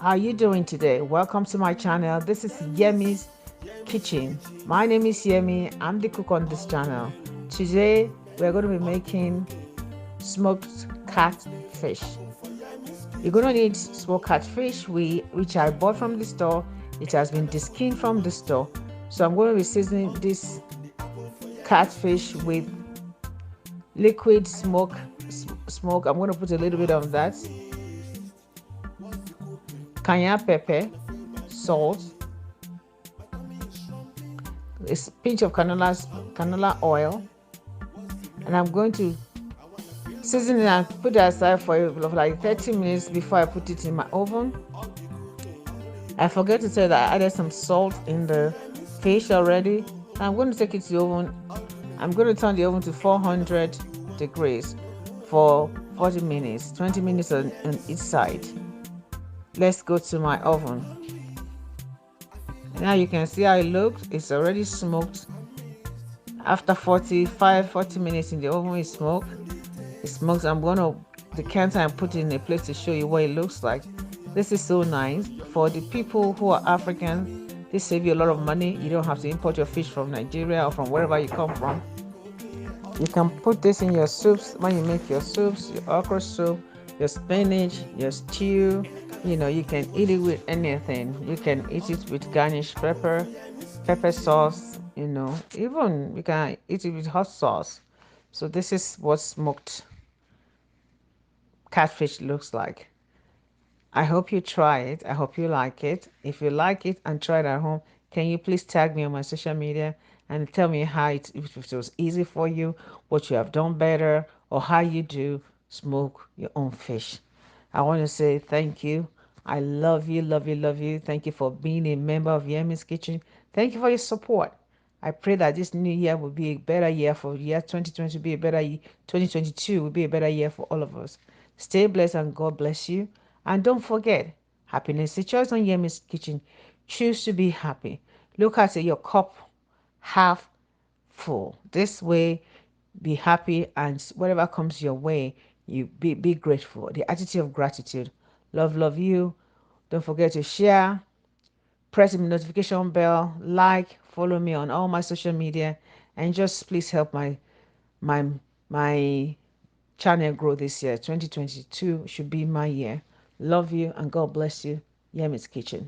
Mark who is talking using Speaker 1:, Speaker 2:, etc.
Speaker 1: How you doing today? Welcome to my channel. This is Yemi's Kitchen. My name is Yemi. I'm the cook on this channel. Today we're going to be making smoked catfish. You're going to need smoked catfish which I bought from the store. It has been deskinned from the store. So I'm going to be seasoning this catfish with liquid smoke. I'm going to put a little bit of that. Cayenne pepper, salt, a pinch of canola oil, and I'm going to season it and put it aside for like 30 minutes before I put it in my oven. I forget to say that I added some salt in the fish already. I'm going to take it to the oven. I'm going to turn the oven to 400 degrees for 40 minutes, 20 minutes on each side. Let's go to my oven. Now you can see how it looks. It's already smoked. After 40 minutes in the oven, it's smoked. I'm going to decant and put it in a place to show you what it looks like. This is so nice. For the people who are African, this saves you a lot of money. You don't have to import your fish from Nigeria or from wherever you come from. You can put this in your soups when you make your soups, your okra soup, your spinach, your stew. You can eat it with anything. You can eat it with garnish pepper sauce, even you can eat it with hot sauce. So this is what smoked catfish looks like. I hope you try it. I hope you like it. If you like it and try it at home, can you please tag me on my social media and tell me how if it was easy for you, what you have done better, or how you do smoke your own fish. I want to say thank you. I love you, love you, love you. Thank you for being a member of Yemizkitchen. Thank you for your support. I pray that this new year will be a better year for year 2020 will be a better year. 2022 will be a better year for all of us. Stay blessed and God bless you. And don't forget, happiness is a choice on Yemizkitchen. Choose to be happy. Look at your cup half full. This way, be happy, and whatever comes your way, you be grateful. The attitude of gratitude. Love you. Don't forget to share, press the notification bell, like, follow me on all my social media, and just please help my my channel grow this year. 2022 should be my year. Love you and God bless you. Yemi's Kitchen.